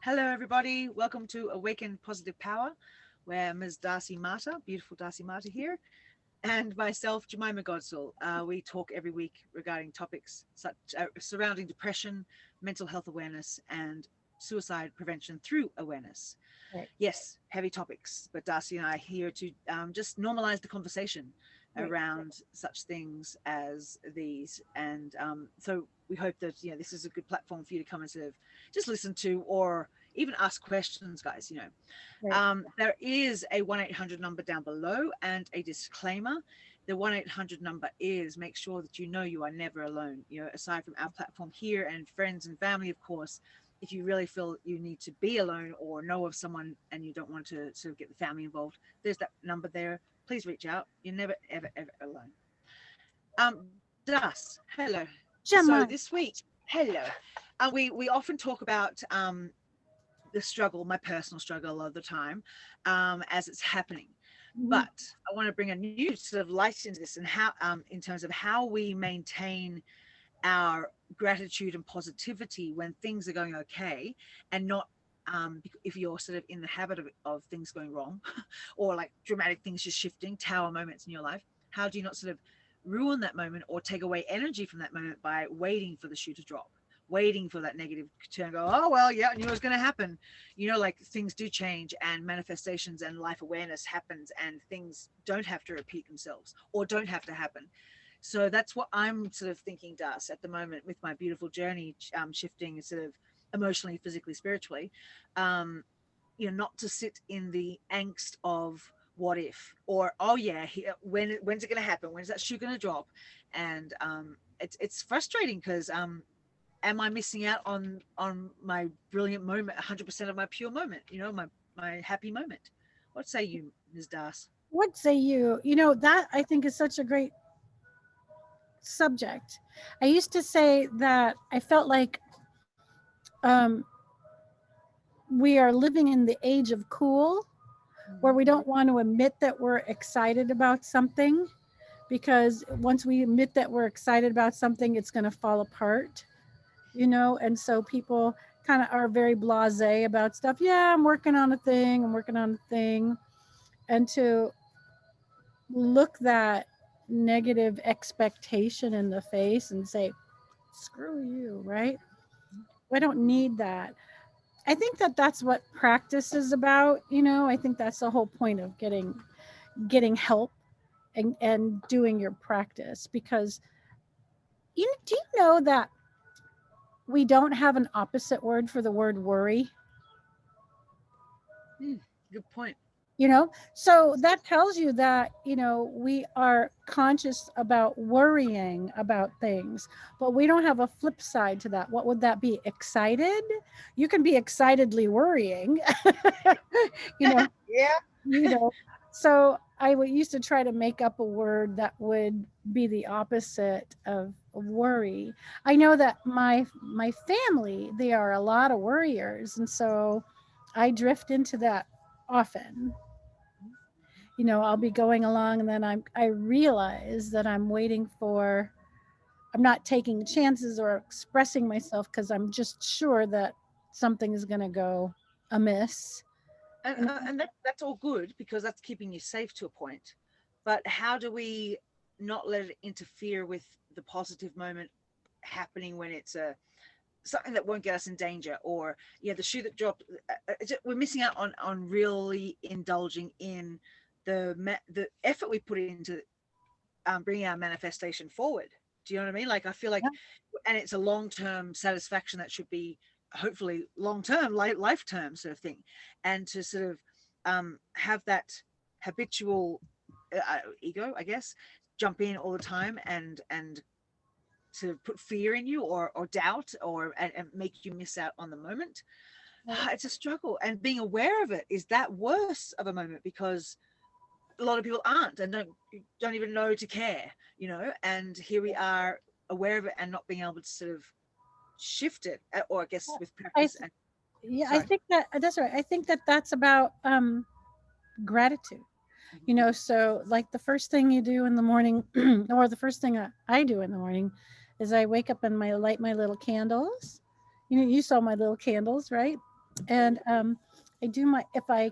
Hello, everybody. Welcome to Awaken Positive Power, where Ms. Darcy Marta, beautiful Darcy Marta here, and myself, Jemima Godsall. We talk every week regarding topics such surrounding depression, mental health awareness, and suicide prevention through awareness. Right. Yes, heavy topics, but Darcy and I are here to just normalize the conversation Right. around such things as these. And so we hope that this is a good platform for you to come and sort of just listen to or even ask questions, guys. Right. There is a 1-800 number down below and a disclaimer. The 1-800 number is make sure that you are never alone. Aside from our platform here and friends and family, of course, if you really feel you need to be alone or know of someone and you don't want to sort of get the family involved, there's that number there. Please reach out. You're never, ever, ever alone. Das, hello. So Gemma. this week, hello. We often talk about the struggle, my personal struggle, a lot of the time, as it's happening. Mhm. But I want to bring a new sort of light into this, and how, in terms of how we maintain our gratitude and positivity when things are going okay, and not if you're sort of in the habit of things going wrong or like dramatic things just shifting, tower moments in your life. How do you not sort of ruin that moment or take away energy from that moment by waiting for the shoe to drop, waiting for that negative turn, go, oh well, yeah, I knew it was going to happen. Like things do change and manifestations and life awareness happens, and things don't have to repeat themselves or don't have to happen. So that's what I'm sort of thinking, Das, at the moment with my beautiful journey, shifting sort of emotionally, physically, spiritually. Not to sit in the angst of what if, or oh yeah, when's it going to happen? When's that shoe going to drop? And it's frustrating because am I missing out on my brilliant moment, 100% of my pure moment? My happy moment. What say you, Ms. Das? What say you? That I think is such a great subject. I used to say that I felt like um, we are living in the age of cool, where we don't want to admit that we're excited about something, because once we admit that we're excited about something, it's going to fall apart. And so people kind of are very blasé about stuff. Yeah, I'm working on a thing. I'm working on a thing. And to look that negative expectation in the face and say, screw you, right? I don't need that. I think that that's what practice is about. I think that's the whole point of getting help and doing your practice, because do you know that we don't have an opposite word for the word worry? Good point. So that tells you that we are conscious about worrying about things, but we don't have a flip side to that. What would that be? Excited? You can be excitedly worrying. you know Yeah. you know so I would used to try to make up a word that would be the opposite of worry. I know that my family, they are a lot of worriers, and so I drift into that often. I'll be going along, and then I realize that I'm not taking chances or expressing myself because I'm just sure that something is going to go amiss. and You know, and that's all good because that's keeping you safe to a point. But how do we not let it interfere with the positive moment happening when it's something that won't get us in danger, or the shoe that dropped? We're missing out on really indulging in the effort we put into bringing our manifestation forward. Do you know what I mean? Like, I feel like, yeah, and it's a long-term satisfaction that should be hopefully long-term, life-term sort of thing, and to sort of have that habitual ego, I guess, jump in all the time and to put fear in you, or doubt, or and make you miss out on the moment. right. It's a struggle, and being aware of it is that worse of a moment, because a lot of people aren't and don't even know to care, and here we are, aware of it and not being able to sort of shift it, or I guess with I practice. And Yeah, I sorry. think that's right. I think that that's about gratitude. So like the first thing you do in the morning, or the first thing I do in the morning, is I wake up and I light my little candles. You saw my little candles, right? And I do my, if I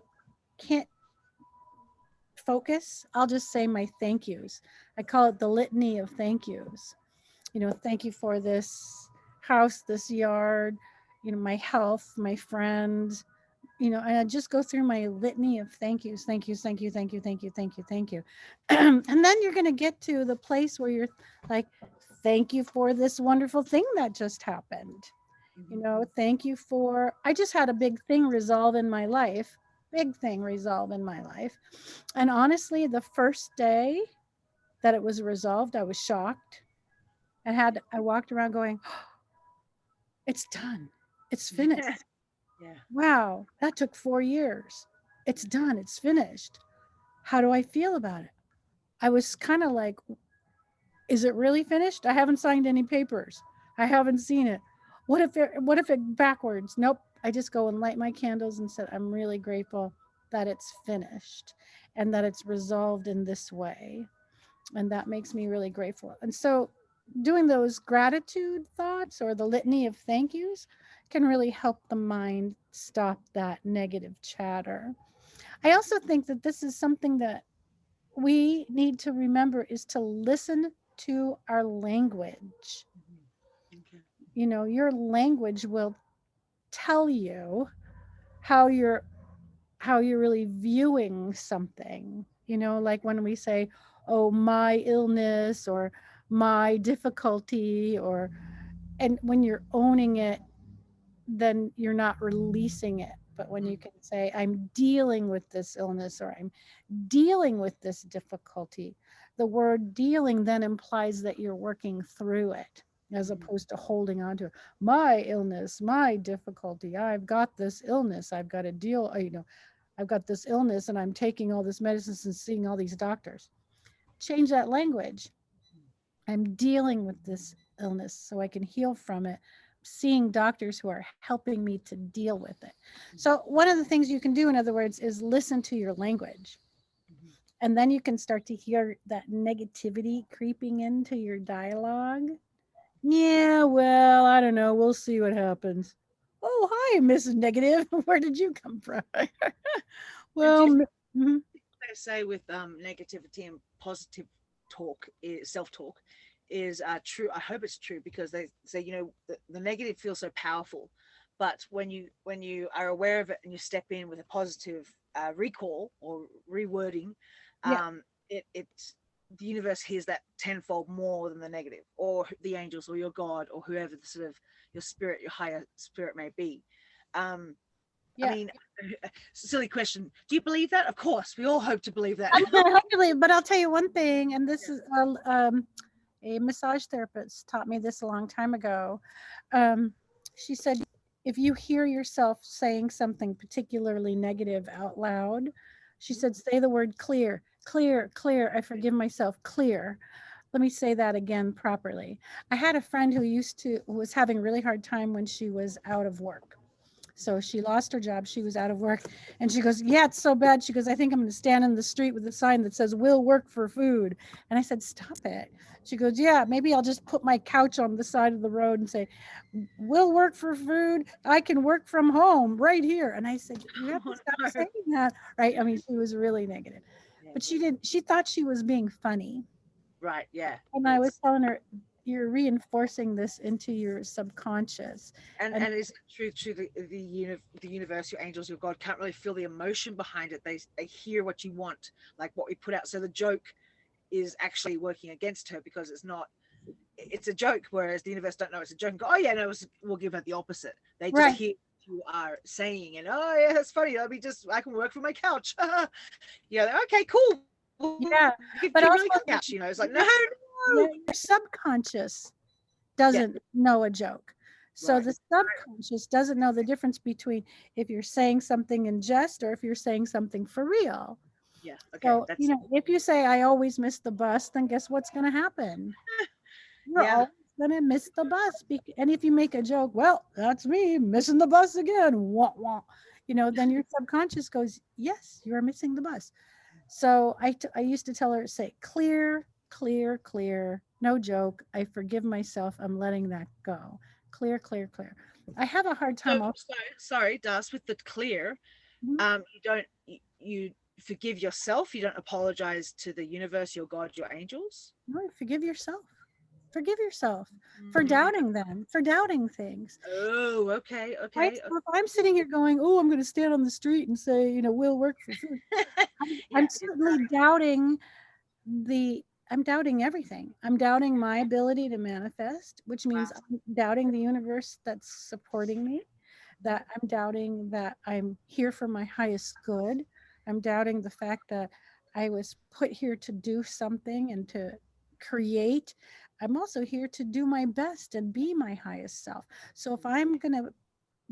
can't focus, I'll just say my thank yous. I call it the litany of thank yous. You know, thank you for this house, this yard, you know, my health, my friends, you know, and I just go through my litany of thank yous, thank yous, thank you, thank you, thank you, thank you, thank you. And then you're going to get to the place where you're like, thank you for this wonderful thing that just happened. You Mhm. know, thank you for, I just had a big thing resolve in my life, big thing resolve in my life. And honestly, the first day that it was resolved, I was shocked and I walked around going, it's done. It's finished. Yeah. Yeah. Wow, that took 4 years. It's done. It's finished. How do I feel about it? I was kind of like, is it really finished? I haven't signed any papers. I haven't seen it. What if it backwards? Nope. I just go and light my candles and said, I'm really grateful that it's finished and that it's resolved in this way. And that makes me really grateful. And so doing those gratitude thoughts or the litany of thank yous can really help the mind stop that negative chatter. I also think that this is something that we need to remember is to listen to our language. Mhm. Okay. You know, your language will tell you how you're really viewing something. You know, like when we say, "Oh, my illness," or "my difficulty," or and when you're owning it, then you're not releasing it. But when you Mm. can say, "I'm dealing with this illness," or "I'm dealing with this difficulty," the word dealing then implies that you're working through it as Mhm. opposed to holding on to it. My illness, my difficulty, I've got this illness, I've got to deal, you know, I've got this illness and I'm taking all this medicines and seeing all these doctors. Change that language. I'm dealing with this illness so I can heal from it. Seeing doctors who are helping me to deal with it. So, one of the things you can do, in other words, is listen to your language. Mhm. And then you can start to hear that negativity creeping into your dialogue. Yeah, well, I don't know. We'll see what happens. Oh, hi, Mrs. Negative. Where did you come from? And do Well, you mhm. they say with negativity and positive talk, self talk, is true? I hope it's true because they say the negative feels so powerful, but when you are aware of it and you step in with a positive recall or rewording, Yeah, it the universe hears that tenfold more than the negative, or the angels, or your God, or whoever the sort of your spirit, your higher spirit may be. Um, I yeah. mean, silly question. Do you believe that? Of course, we all hope to believe that. Okay, hopefully, but I'll tell you one thing, and this Yeah. is a massage therapist taught me this a long time ago. Um, she said, if you hear yourself saying something particularly negative out loud, she Mhm. said, say the word clear, clear, clear. I forgive myself, clear. Let me say that again properly. I had a friend who was having a really hard time when she was out of work. So she lost her job. She was out of work. And she goes, yeah, it's so bad. She goes, I think I'm going to stand in the street with a sign that says, we'll work for food. And I said, stop it. She goes, yeah, maybe I'll just put my couch on the side of the road and say, we'll work for food. I can work from home right here. And I said, you have Oh, to stop no. saying that. Right. I mean, she was really negative, Yeah. but she thought she was being funny. Right. Yeah. And I was It's telling her, you're reinforcing this into your subconscious. And and it's true. The universe, your angels, your God can't really feel the emotion behind it. They hear what you want, like what we put out. So the joke is actually working against her because it's not. It's a joke, whereas the universe don't know it's a joke and go, oh yeah, no, we'll give her the opposite. They just right. hear what you are saying, and oh yeah, that's funny. Let me just I can work from my couch. Yeah, okay, cool. We'll give you Yeah. a really cool But also, couch. It's like no, your, no. yeah, your subconscious Yeah, doesn't know a joke. So right. the subconscious doesn't know the difference between if you're saying something in jest or if you're saying something for real. Yeah, okay, So, that's if you say, I always miss the bus, then guess what's going to happen? You're yeah. always going to miss the bus. And if you make a joke, well, that's me missing the bus again. Wah, wah. Then your subconscious goes, yes, you're missing the bus. So I used to tell her, say, clear, clear, clear, no joke. I forgive myself. I'm letting that go. Clear, clear, clear. I have a hard So time also. sorry, Das, with the clear, Mhm. you don't you forgive yourself. You don't apologize to the universe, your God, your angels. No, forgive yourself. Forgive yourself for Mm. doubting them, for doubting things. Oh, okay, Right? okay, So if I'm sitting here going, "Oh, I'm going to stand on the street and say, we'll work for food," okay. I'm Yeah, it's certainly doubting the. I'm doubting everything. I'm doubting my ability to manifest, which means wow. I'm doubting the universe that's supporting me. Mhm. That I'm doubting that I'm here for my highest good. I'm doubting the fact that I was put here to do something and to create. I'm also here to do my best and be my highest self. So if I'm going to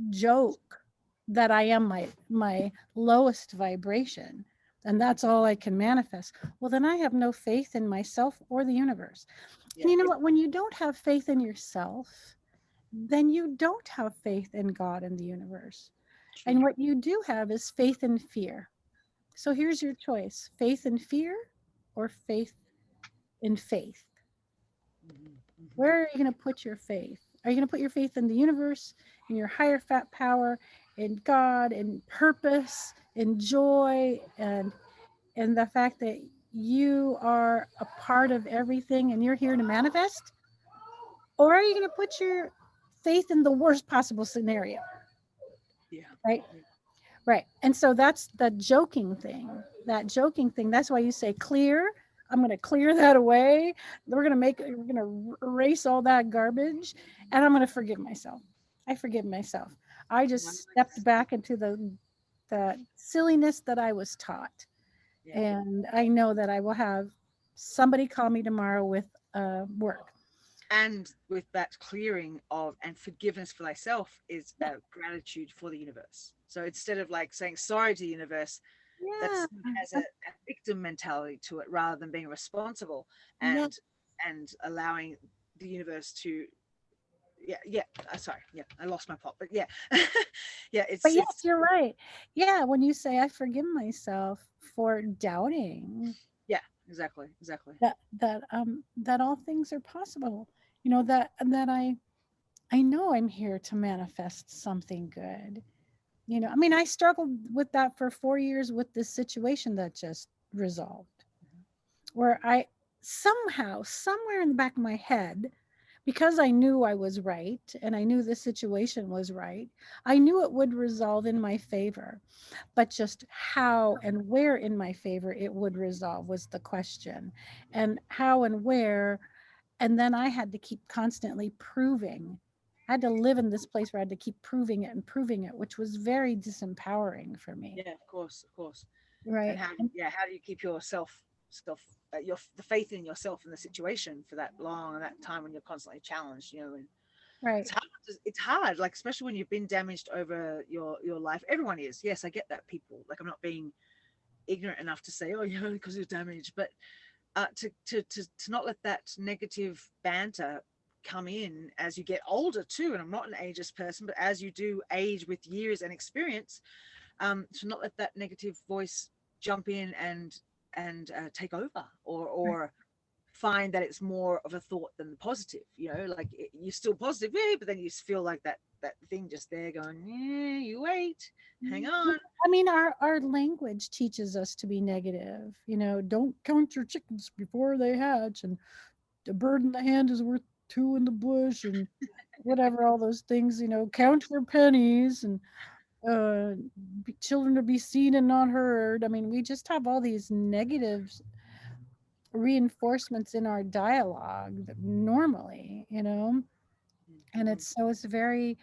joke that I am my lowest vibration and that's all I can manifest, well then I have no faith in myself or the universe. And Yeah, you know what, when you don't have faith in yourself, then you don't have faith in God and the universe. true. And what you do have is faith and fear. So here's your choice: faith and fear or faith in faith. Hmm. Hmm. Where are you going to put your faith? Are you going to put your faith in the universe, in your higher fat power, in God, in purpose, in joy, and in the fact that you are a part of everything and you're here to manifest? Or are you going to put your faith in the worst possible scenario? Yeah, Right? yeah. Right. And so that's the joking thing. That joking thing. That's why you say clear. I'm going to clear that away. We're going to erase all that garbage and I'm going to forgive myself. I forgive myself. I just stepped Nice. back into the silliness that I was taught. Yeah. And I know that I will have somebody call me tomorrow with work. And with that clearing of and forgiveness for thyself is gratitude for the universe. So instead of like saying sorry to the universe, Yeah. that's has a victim mentality to it rather than being responsible Yeah. and allowing the universe to yeah sorry, yeah, I lost my plot, but yeah. Yeah, But yes, it's you're right. Yeah, when you say I forgive myself for doubting yeah, exactly. that all things are possible, that I know I'm here to manifest something good. I mean, I struggled with that for 4 years with this situation that just resolved, where I somehow, somewhere in the back of my head, because I knew I was right and I knew the situation was right, I knew it would resolve in my favor. But just how and where in my favor it would resolve was the question. And how and where. And then I had to keep constantly proving. I had to live in this place where I had to keep proving it, which was very disempowering for me. Yeah, of course. And Right. how do you keep yourself your the faith in yourself in the situation for that long and that time when you're constantly challenged, and Right. it's hard. It's hard, like especially when you've been damaged over your life. Everyone is. Yes, I get that. People, like, I'm not being ignorant enough to say, oh, because you're damaged, but to not let that negative banter come in as you get older too. And I'm not an ageist person, but as you do age with years and experience, to not let that negative voice jump in and take over, Right. or find that it's more of a thought than the positive. Like you're still positive, yeah, but then you feel like that thing just there going, yeah, you wait, hang on. I mean, our language teaches us to be negative. Don't count your chickens before they hatch, and a bird in the hand is worth two in the bush, and whatever, all those things. Count your pennies, and uh, children to be seen and not heard. I mean, we just have all these negative reinforcements in our dialogue normally, and Mm-hmm. it's very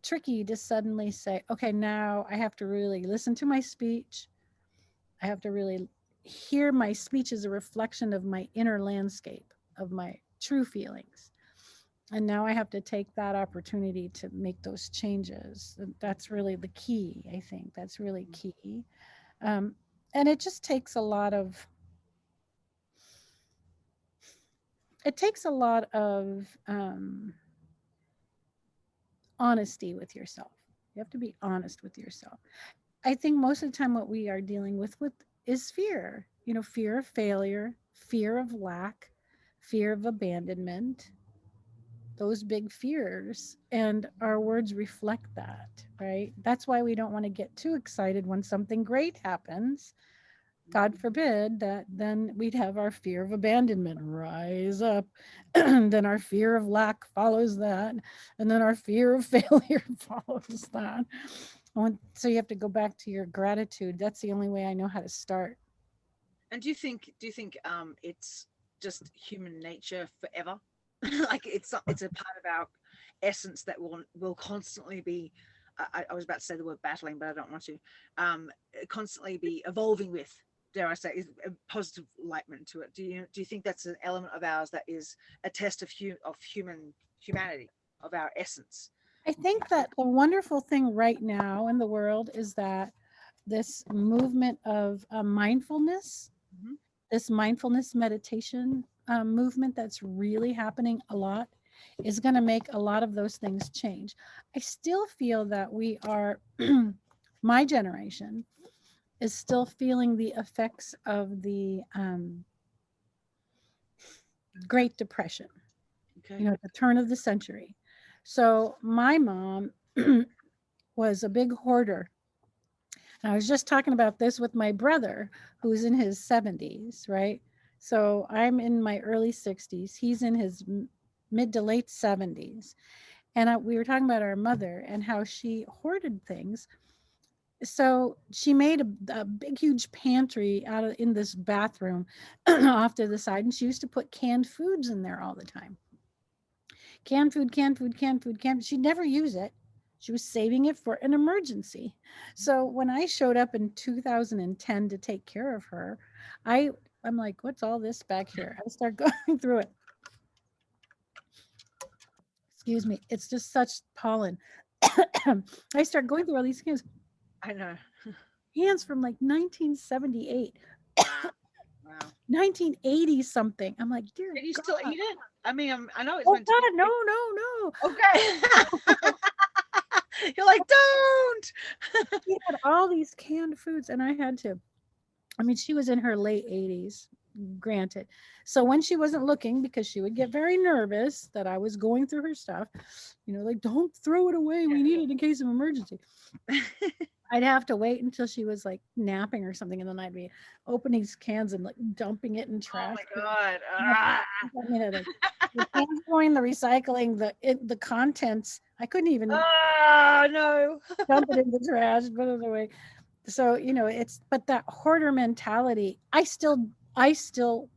tricky to suddenly say, okay, now I have to really listen to my speech. I have to really hear my speech as a reflection of my inner landscape, of my true feelings. And now I have to take that opportunity to make those changes. And that's really the key, I think. That's really key. Um, and it just takes a lot of honesty with yourself. You have to be honest with yourself. I think most of the time what we are dealing with is fear. Fear of failure, fear of lack, fear of abandonment, those big fears, and our words reflect that, right? That's why we don't want to get too excited when something great happens. God forbid that then we'd have our fear of abandonment rise up. And then our fear of lack follows that. And then our fear of failure follows that. So you have to go back to your gratitude. That's the only way I know how to start. And do you think it's just human nature forever? Like it's a part of our essence that will constantly be. I was about to say the word battling, but I don't want to. Um, Constantly be evolving with. Dare I say, is a positive lightment to it? Do you think that's an element of ours that is a test of humanity, of our essence? I think that the wonderful thing right now in the world is that this movement of mindfulness, Mm-hmm. this mindfulness meditation movement that's really happening a lot, is going to make a lot of those things change. I still feel that we are, my generation is still feeling the effects of the Great Depression, Okay. at the turn of the century. So my mom was a big hoarder. And I was just talking about this with my brother, who's in his 70s, right? So I'm in my early 60s. He's in his mid to late 70s. And we were talking about our mother and how she hoarded things. So she made a big, huge pantry out of in this bathroom off to the side, and she used to put canned foods in there all the time. Canned food, canned food, canned food, canned. She'd never use it. She was saving it for an emergency. So when I showed up in 2010 to take care of her, I I'm like, what's all this back here? I start going through it. Excuse me. It's just such pollen. I start going through all these cans, I know. cans from like 1978, Wow. Wow. 1980 something. I'm like, dear Can you still God. eat it? I mean, I know it's Oh meant to be. God, no, no, no. Okay. You're like, don't. We had all these canned foods, and I had to. I mean, she was in her late 80s, granted. So when she wasn't looking, because she would get very nervous that I was going through her stuff, like, don't throw it away. We need it in case of emergency. Yeah. I'd have to wait until she was like napping or something, and then I'd be opening these cans and like dumping it in Oh trash. my God. Like the cans going, the recycling, the contents. I couldn't even Oh no. dump it in the trash, put it away. So it's but that hoarder mentality. I still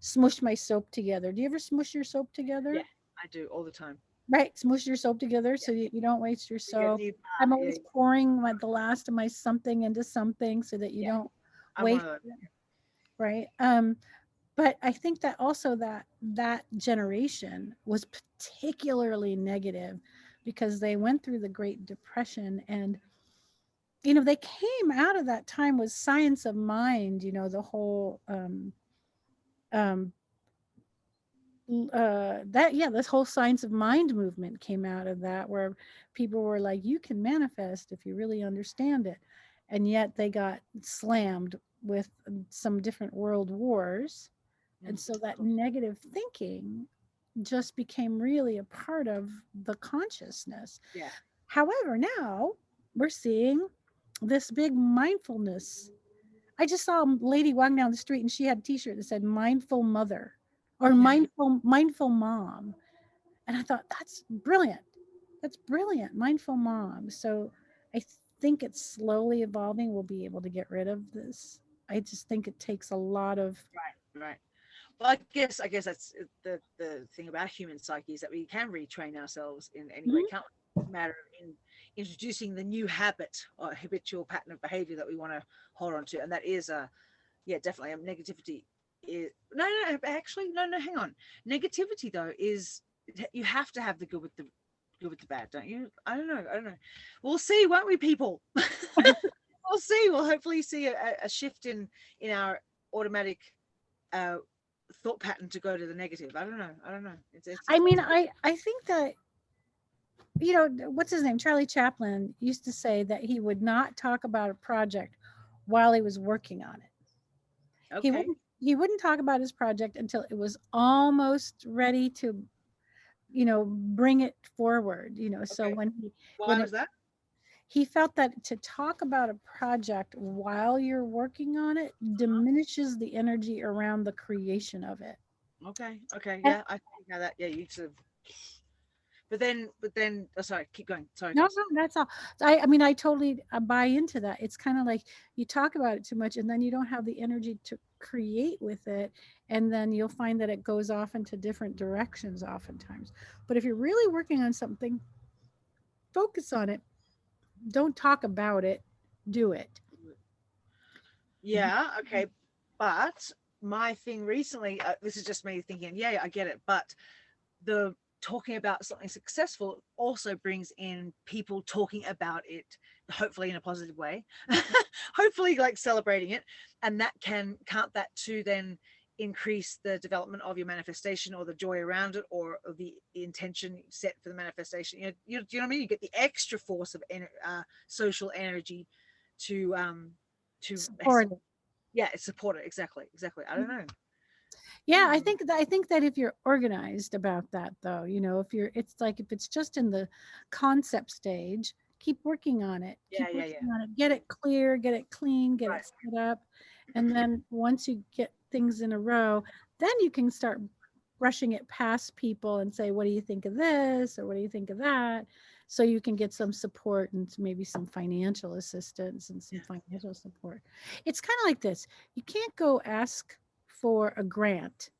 smush my soap together. Do you ever smush your soap Yeah, together? I do all the time. Right, smush your soap together Yeah. so you don't waste your You get soap. new. I'm Yeah. always pouring the last of my something into something so that you Yeah. don't I'm one waste of those. it, right? But I think that also that generation was particularly negative because they went through the Great Depression, and they came out of that time with science of mind, the whole um that yeah this whole science of mind movement came out of that, where people were like, you can manifest if you really understand it. And yet they got slammed with some different world wars, and so Of that course. negative thinking just became really a part of the consciousness. Yeah. However, now we're seeing this big mindfulness. I just saw a lady walking down the street, and she had a t-shirt that said mindful mother or mindful mom. And I thought, that's brilliant. That's brilliant. Mindful mom. So I think it's slowly evolving. We'll be able to get rid of this. I just think it takes a lot of Right. Right. Well, I guess that's the thing about human psyche, is that we can retrain ourselves in any way. Mhm. Can't matter in introducing the new habit or habitual pattern of behavior that we want to hold on to, and that is yeah, definitely negativity is no, actually no, hang on. Negativity though is, you have to have the good with the bad, don't you? I don't know. We'll see, won't we, people? We'll see. We'll hopefully see a shift in our automatic uh thought pattern to go to the negative. I don't know. It's I mean, I think that what's his name? Charlie Chaplin used to say that he would not talk about a project while he was working on it. He okay. wouldn't he wouldn't talk about his project until it was almost ready to bring it forward, so Okay. Why when was it that? he felt that to talk about a project while you're working on it Uh-huh. diminishes the energy around the creation of it. Okay. Okay. And Yeah, I think now that, yeah, you sort of, but then, oh, sorry, keep going. Sorry, no, Darcy. no, that's all. I mean, I totally buy into that. It's kind of like you talk about it too much and then you don't have the energy to create with it. And then you'll find that it goes off into different directions oftentimes. But if you're really working on something, focus on it. Don't talk about it, do it. Mhm. Yeah. Okay. But my thing recently, this is just me thinking, yeah, I get it. But the talking about something successful also brings in people talking about it, hopefully in a positive way, hopefully like celebrating it, and that can't that too then increase the development of your manifestation or the joy around it or the intention set for the manifestation. You know what I mean? You get the extra force of social energy to to Support it. yeah, support it. Exactly. I don't know. Yeah, I Hmm. think that I think that if you're organized about that though, if you're it's like if it's just in the concept stage, keep working on it. Yeah, Keep yeah, yeah. working on it. Get it clear, get it clean, get Right. it set up. And then once you get things in a row, then you can start brushing it past people and say, what do you think of this? Or what do you think of that? So you can get some support and maybe some financial assistance and some Yeah. financial support. It's kind of like this. You can't go ask for a grant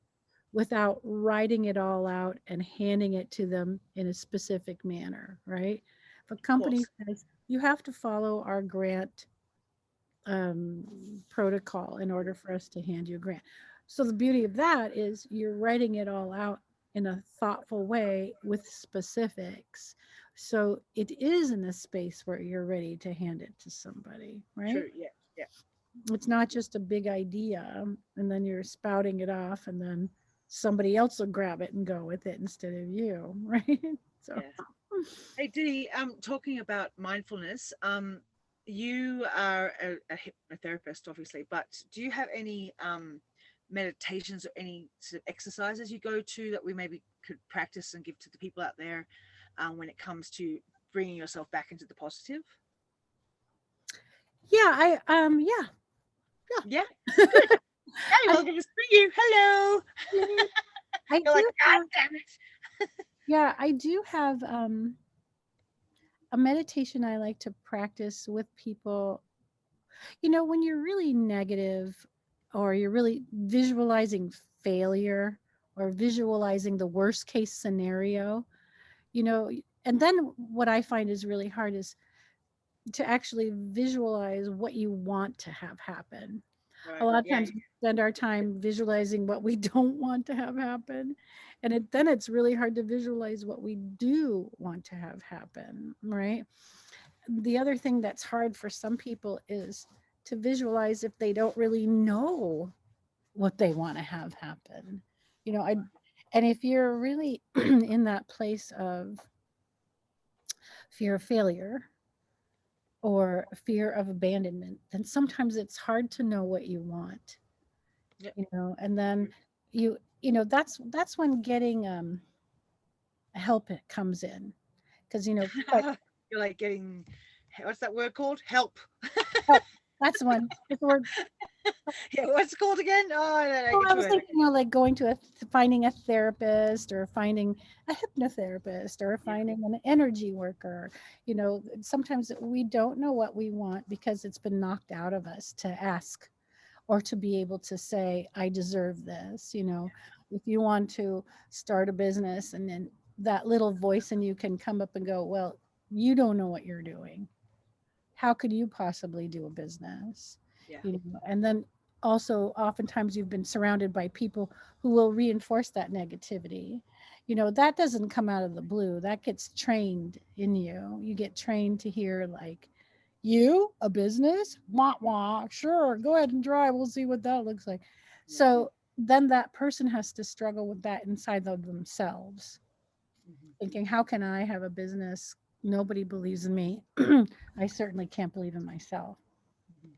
without writing it all out and handing it to them in a specific manner, right? If a Of company course. says you have to follow our grant um, protocol in order for us to hand you a grant. So the beauty of that is you're writing it all out in a thoughtful way with specifics. So it is in a space where you're ready to hand it to somebody, right? True. Yeah. Yeah. It's not just a big idea and then you're spouting it off and then somebody else will grab it and go with it instead of you, right? So Yeah. Hey, Dee, talking about mindfulness, you are a hypnotherapist, obviously, but do you have any meditations or any sort of exercises you go to that we maybe could practice and give to the people out there when it comes to bringing yourself back into the positive? yeah, yeah, Yeah, yeah. good. Hey, I, welcome to see you. Hello. I You're like, do God have, damn it. yeah, I do have a meditation I like to practice with people. When you're really negative or you're really visualizing failure or visualizing the worst case scenario, you know, and then what I find is really hard is to actually visualize what you want to have happen. A Right. lot of Yeah. times we spend our time visualizing what we don't want to have happen. And then it's really hard to visualize what we do want to have happen, right? The other thing that's hard for some people is to visualize if they don't really know what they want to have happen. I and if you're really in that place of fear of failure or fear of abandonment, then sometimes it's hard to know what you want, Yep. and then that's when getting help it comes in because quite You're like getting, what's that word called? Help. help, that's one. It's the word. Yeah, what's it called again? Oh, I Well, get I to was it. thinking, like going to finding a therapist or finding a hypnotherapist or Yeah. finding an energy worker. Sometimes we don't know what we want because it's been knocked out of us to ask or to be able to say, I deserve this. If you want to start a business and then that little voice in you can come up and go, well, you don't know what you're doing. How could you possibly do a business? Yeah. And then also oftentimes you've been surrounded by people who will reinforce that negativity. That doesn't come out of the blue. That gets trained in you. You get trained to hear like, you a business? Wah wah. Sure, go ahead and try. We'll see what that looks like. Yeah. So then that person has to struggle with that inside of themselves, Mhm. thinking, how can I have a business? Nobody believes in me. I certainly can't believe in myself. Mhm.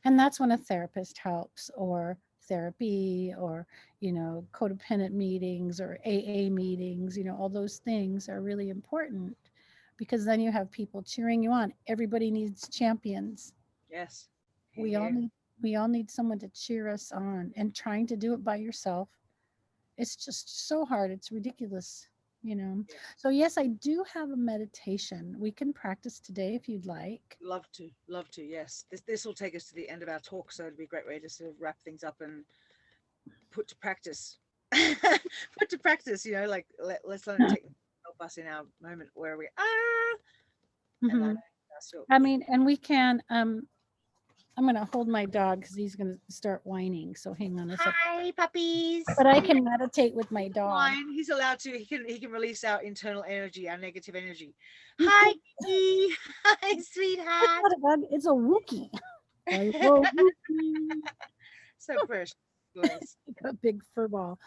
And that's when a therapist helps or therapy or, codependent meetings or AA meetings, all those things are really important because then you have people cheering you on. Everybody needs champions. Yes. Here, We all here. need we all need someone to cheer us on, and trying to do it by yourself, it's just so hard. It's ridiculous, you know. Yeah. So yes, I do have a meditation. We can practice today if you'd like. Love to. Love to. Yes. This will take us to the end of our talk, so it'd be a great way to sort of wrap things up and put to practice. Put to practice. Like let's let it take help us in our moment where we are and Hmm. land ourselves. I mean, and we can. I'm gonna hold my dog because he's gonna start whining. So hang on a second. Hi, puppies. But I can meditate with my dog. Fine. He's allowed to. He can release our internal energy, our negative energy. You Hi, can. Kitty. Hi, It's sweetheart. not a dog. It's a Wookie. I love Wookie. So precious. Bless. A big fur ball.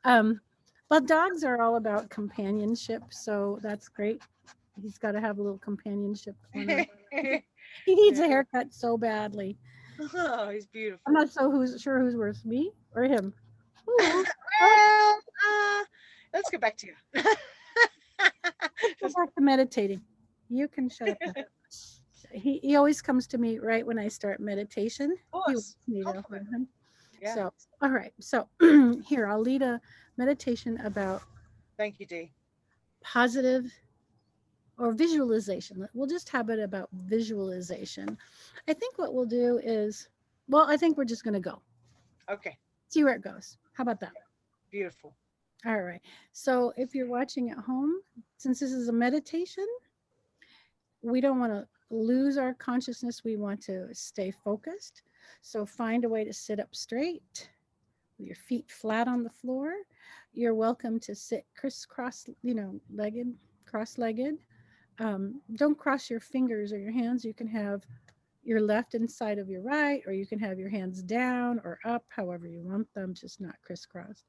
Um, but dogs are all about companionship, so that's great. He's got to have a little companionship corner. He needs a haircut so badly. Oh, he's I'm beautiful. not sure who's worse, me or him. Ooh, oh, Well, let's get back to you. let's go Just, back to meditating. You can shut up now. He always comes to me right when I start meditation. of He wants course, me to compliment. hold him. Yeah. So, all right. So here, I'll lead a meditation about Thank you, Dee. positive or visualization. We'll just have it about visualization. I think what we'll do is, well, I think we're just going to go Okay. see where it goes. How about that? Beautiful. All right. So if you're watching at home, since this is a meditation, we don't want to lose our consciousness. We want to stay focused. So find a way to sit up straight with your feet flat on the floor. You're welcome to sit crisscross, legged, cross-legged. Don't cross your fingers or your hands. You can have your left inside of your right, or you can have your hands down or up, however you want them, just not crisscrossed.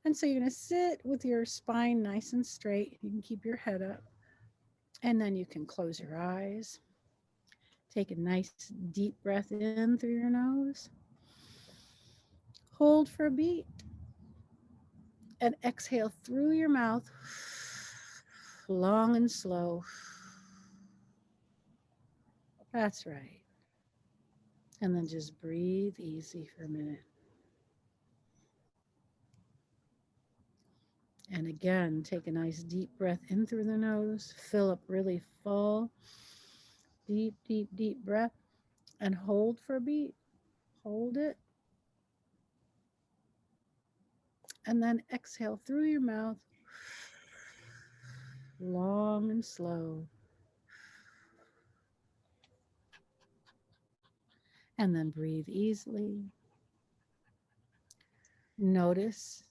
And so you're going to sit with your spine nice and straight. You can keep your head up, and then you can close your eyes. Take a nice deep breath in through your nose. Hold for a beat and exhale through your mouth, long and slow. That's right. And then just breathe easy for a minute. And again, take a nice deep breath in through the nose, fill up really full, deep, deep, deep breath, and hold for a beat. Hold it. And then exhale through your mouth, long and slow. And then breathe easily. Notice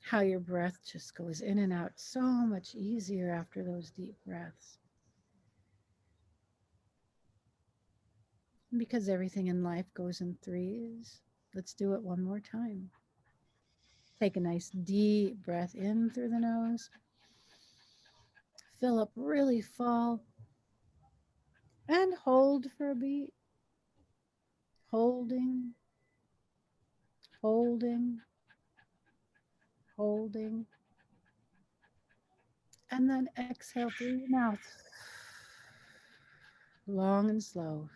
how your breath just goes in and out so much easier after those deep breaths. Because everything in life goes in threes, let's do it one more time. Take a nice deep breath in through the nose. Fill up really full and hold for a beat. Holding, holding, holding. And then exhale through your mouth, long and slow.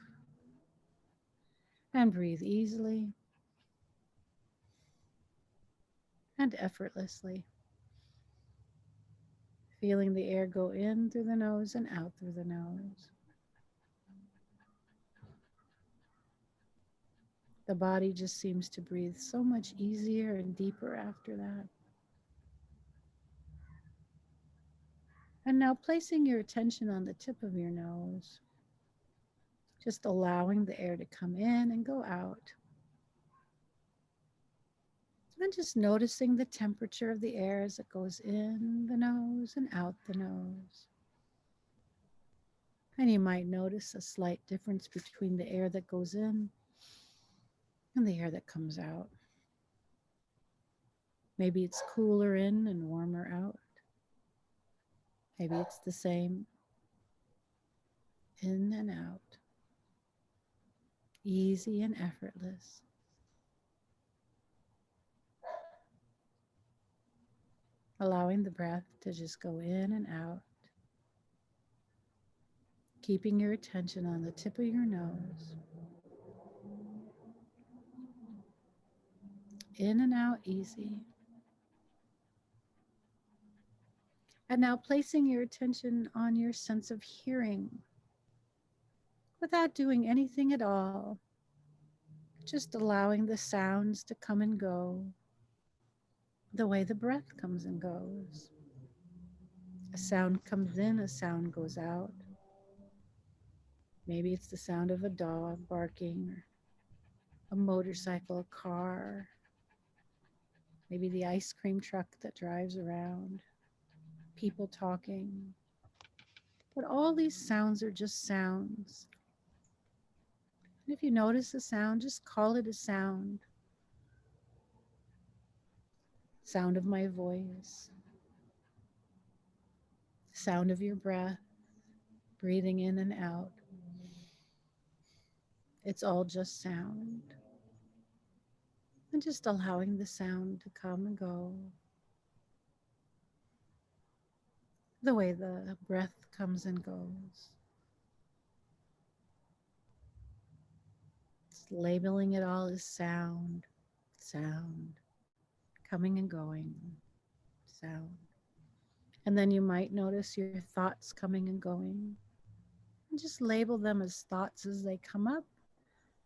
And breathe easily and effortlessly, feeling the air go in through the nose and out through the nose. The body just seems to breathe so much easier and deeper after that. And now placing your attention on the tip of your nose, just allowing the air to come in and go out. And just noticing the temperature of the air as it goes in the nose and out the nose. And you might notice a slight difference between the air that goes in and the air that comes out. Maybe it's cooler in and warmer out. Maybe it's the same in and out, easy and effortless. allowing the breath to just go in and out, keeping your attention on the tip of your nose, in and out easy. And now placing your attention on your sense of hearing without doing anything at all, just allowing the sounds to come and go the way the breath comes and goes. A sound comes in, a sound goes out. Maybe it's the sound of a dog barking or a motorcycle, a car, maybe the ice cream truck that drives around, people talking. But all these sounds are just sounds. And if you notice a sound, just call it a sound. Sound of my voice, sound of your breath, breathing in and out. It's all just sound. And just allowing the sound to come and go the way the breath comes and goes. Just labeling it all as sound, sound, coming and going, sound. And then you might notice your thoughts coming and going. And just label them as thoughts as they come up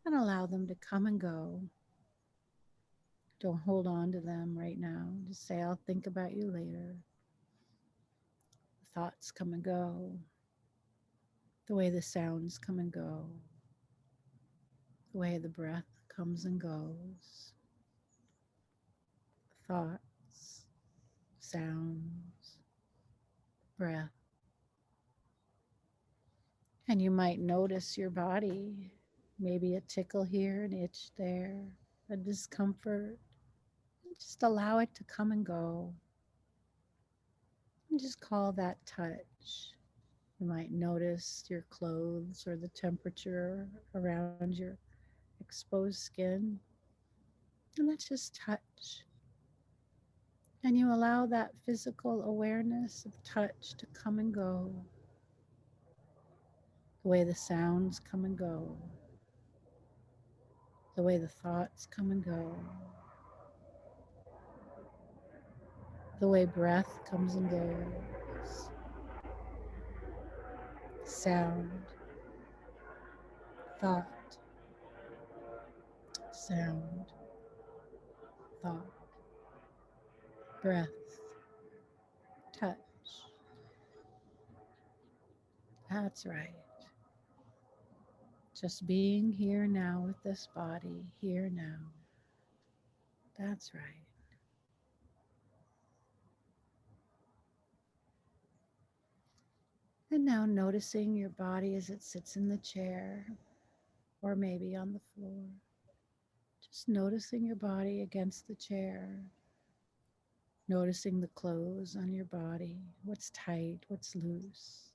and allow them to come and go. Don't hold on to them right now. Just say, I'll think about you later. Thoughts come and go, the way the sounds come and go, the way the breath comes and goes. Thoughts, sounds, breath. And you might notice your body, maybe a tickle here, an itch there, a discomfort. Just allow it to come and go. And just call that touch. You might notice your clothes or the temperature around your exposed skin. And that's just touch. And you allow that physical awareness of touch to come and go, the way the sounds come and go, the way the thoughts come and go, the way breath comes and goes, sound, thought, sound, thought, breath, touch. That's right. Just being here now with this body, here now. That's right. And now noticing your body as it sits in the chair or maybe on the floor. Just noticing your body against the chair. Noticing the clothes on your body, what's tight, what's loose.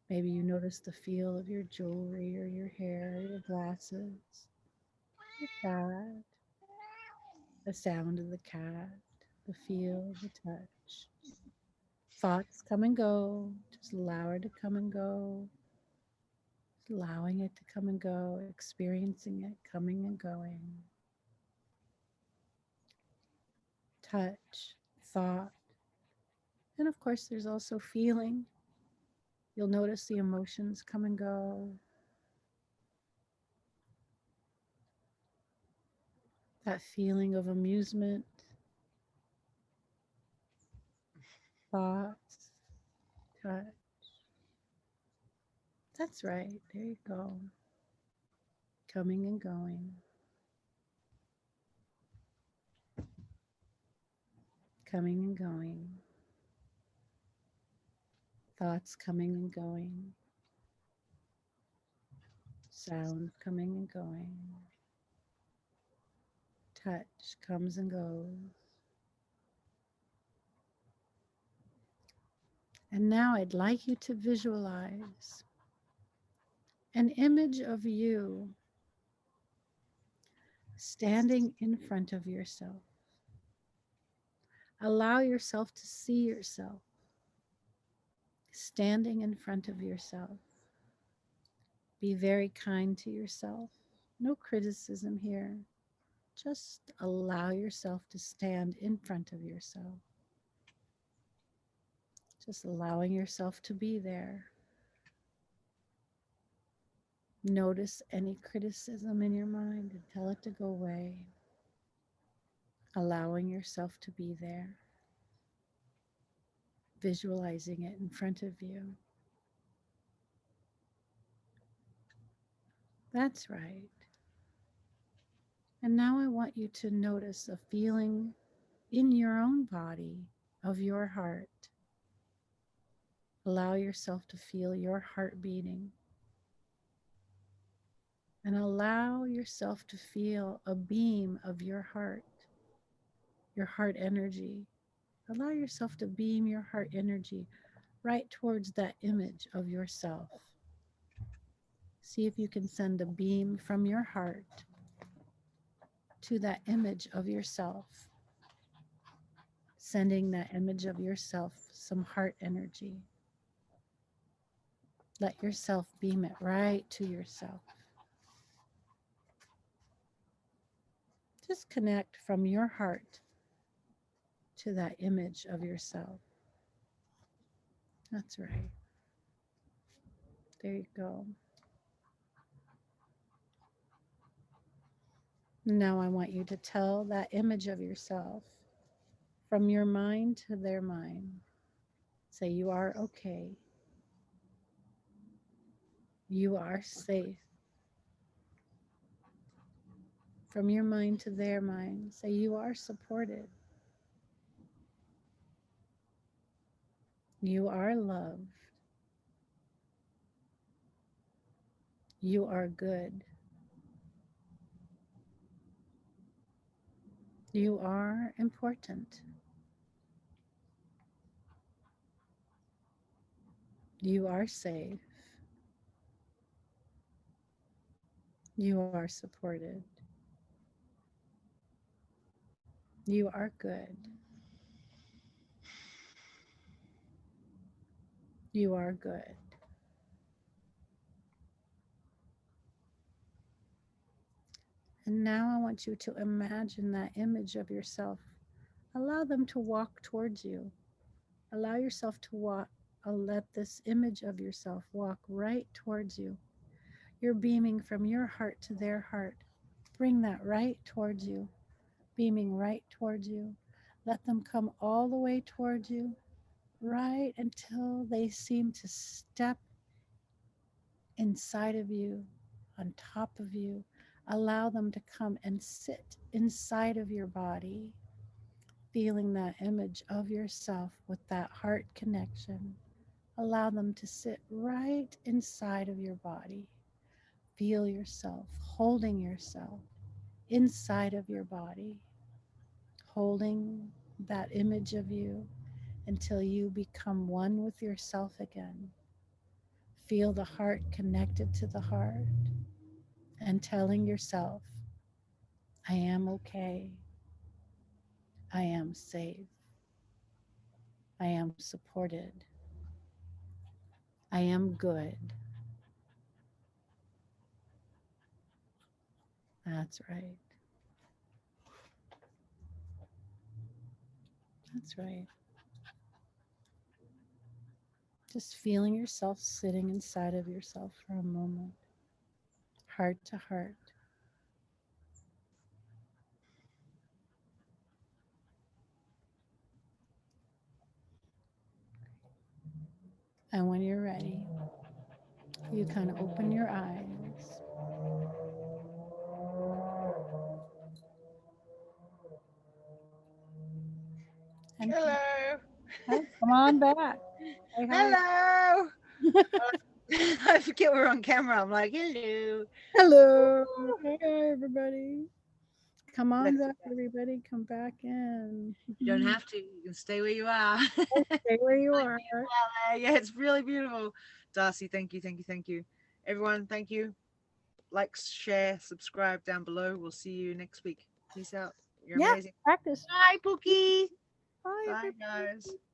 Maybe you notice the feel of your jewelry or your hair, your glasses, your cat, the sound of the cat, the feel, the touch. Thoughts come and go. Just allow her to come and go. Just allowing it to come and go, experiencing it coming and going. Touch, thought, and of course, there's also feeling. You'll notice the emotions come and go. That feeling of amusement, thoughts, touch. That's right. There you go. Coming and going. Coming and going. Thoughts coming and going. Sound coming and going. Touch comes and goes. And now I'd like you to visualize an image of you standing in front of yourself, Allow yourself to see yourself standing in front of yourself. Be very kind to yourself. No criticism here. Just allow yourself to stand in front of yourself. Just allowing yourself to be there. Notice any criticism in your mind and tell it to go away. Allowing yourself to be there. Visualizing it in front of you. That's right. And now I want you to notice a feeling in your own body of your heart. Allow yourself to feel your heart beating. And allow yourself to feel a beam of your heart energy. Allow yourself to beam your heart energy right towards that image of yourself. See if you can send a beam from your heart to that image of yourself, sending that image of yourself some heart energy. Let yourself beam it right to yourself. Just connect from your heart to that image of yourself. That's right. There you go. Now I want you to tell that image of yourself from your mind to their mind. Say, you are okay. You are safe. From your mind to their mind, say, you are supported. You are loved. You are good. You are important. You are safe. You are supported. You are good. You are good. And now I want you to imagine that image of yourself. Allow them to walk towards you. Allow yourself to walk. Let this image of yourself walk right towards you. You're beaming from your heart to their heart. Bring that right towards you, beaming right towards you. Let them come all the way towards you, right until they seem to step inside of you, on top of you. Allow them to come and sit inside of your body, feeling that image of yourself with that heart connection. Allow them to sit right inside of your body. Feel yourself holding yourself inside of your body, holding that image of you until you become one with yourself again. Feel the heart connected to the heart and telling yourself, I am okay. I am safe. I am supported. I am good. That's right. That's right. Just feeling yourself sitting inside of yourself for a moment, heart to heart. And when you're ready, you kind of open your eyes and Hello. come on back. Say hi. Hello. I forget we're on camera. I'm like, hello. Hello. Hey, everybody. Come on Bless back, you. everybody. Come back in. You don't have to. You can stay where you are. Stay where you are. Yeah, it's really beautiful. Darcy, thank you, thank you, thank you. Everyone, thank you. Like, share, subscribe down below. We'll see you next week. Peace out. You're Yeah, amazing. practice. Bye, Pookie. Bye, Bye, everybody. guys.